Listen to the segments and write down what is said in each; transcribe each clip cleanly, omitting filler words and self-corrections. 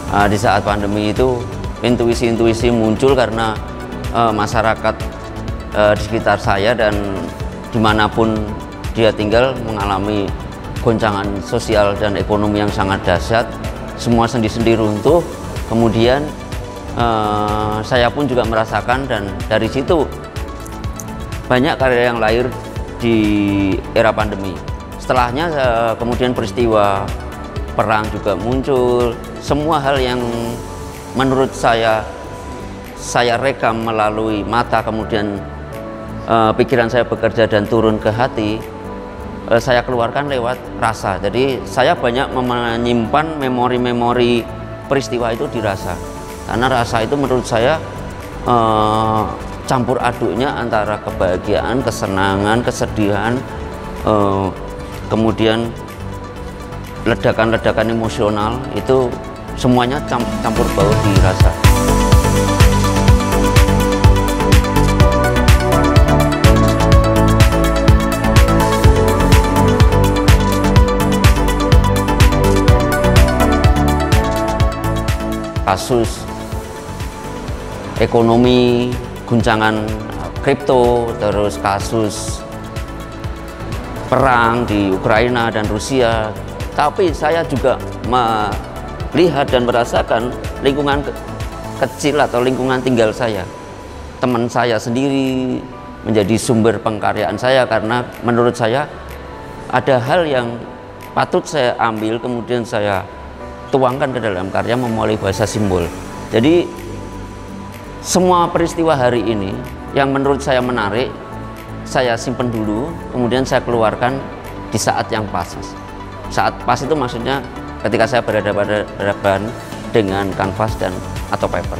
Di saat pandemi itu intuisi-intuisi muncul karena masyarakat di sekitar saya dan dimanapun dia tinggal mengalami goncangan sosial dan ekonomi yang sangat dahsyat, semua sendi-sendi runtuh. Kemudian saya pun juga merasakan, dan dari situ banyak karya yang lahir di era pandemi. Setelahnya kemudian peristiwa perang juga muncul. Semua hal yang menurut saya rekam melalui mata, kemudian pikiran saya bekerja dan turun ke hati, saya keluarkan lewat rasa. Jadi saya banyak menyimpan memori-memori peristiwa itu di rasa, karena rasa itu menurut saya campur aduknya antara kebahagiaan, kesenangan, kesedihan, kemudian ledakan-ledakan emosional, itu semuanya campur baur di rasa. Kasus ekonomi, guncangan kripto, terus kasus perang di Ukraina dan Rusia. Tapi saya juga melihat dan merasakan lingkungan kecil atau lingkungan tinggal saya. Teman saya sendiri menjadi sumber pengkaryaan saya, karena menurut saya ada hal yang patut saya ambil, kemudian saya tuangkan ke dalam karya melalui bahasa simbol. Jadi semua peristiwa hari ini yang menurut saya menarik, saya simpan dulu, kemudian saya keluarkan di saat yang pas. Saat pas itu maksudnya ketika saya berhadapan dengan kanvas dan atau paper.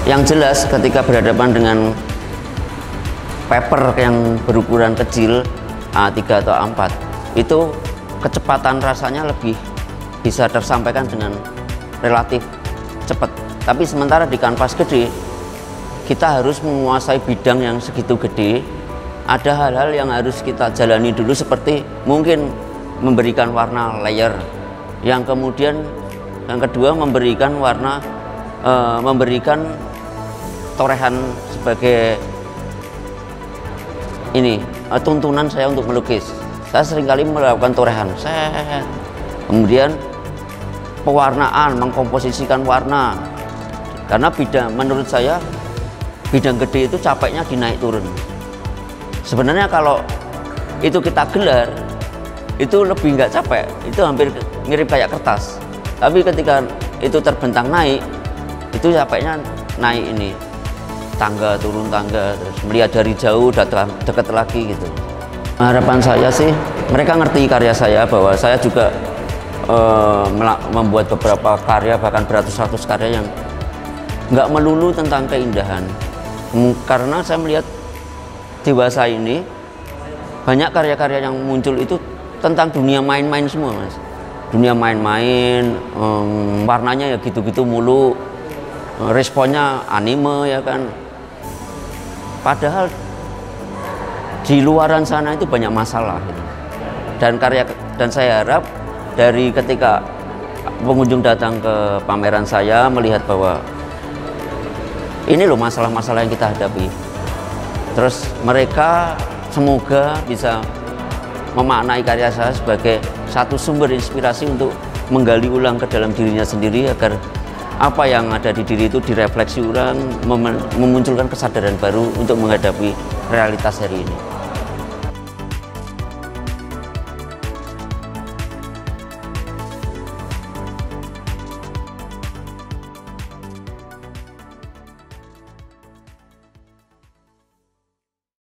Yang jelas ketika berhadapan dengan paper yang berukuran kecil A3 atau A4, itu kecepatan rasanya lebih bisa tersampaikan dengan relatif cepat. Tapi sementara di kanvas gede, kita harus menguasai bidang yang segitu gede. Ada hal-hal yang harus kita jalani dulu, seperti mungkin memberikan warna layer, yang kemudian yang kedua memberikan warna, memberikan torehan sebagai ini tuntunan saya untuk melukis. Saya seringkali melakukan torehan, kemudian pewarnaan, mengkomposisikan warna, karena bidang, menurut saya bidang gede itu capeknya dinaik turun. Sebenarnya kalau itu kita gelar, itu lebih nggak capek, itu hampir mirip kayak kertas. Tapi ketika itu terbentang naik, itu capeknya naik ini, tangga turun tangga, terus melihat dari jauh, dekat lagi gitu. Harapan saya sih mereka ngerti karya saya, bahwa saya juga membuat beberapa karya, bahkan beratus-ratus karya yang nggak melulu tentang keindahan. Karena saya melihat dewasa ini banyak karya-karya yang muncul itu tentang dunia main-main semua, Mas. Dunia main-main, warnanya ya gitu-gitu mulu, responnya anime ya kan. Padahal di luaran sana itu banyak masalah gitu. Dan saya harap dari ketika pengunjung datang ke pameran saya melihat bahwa ini loh masalah-masalah yang kita hadapi. Terus mereka semoga bisa memaknai karya saya sebagai satu sumber inspirasi untuk menggali ulang ke dalam dirinya sendiri, agar apa yang ada di diri itu direfleksi ulang, memunculkan kesadaran baru untuk menghadapi realitas hari ini.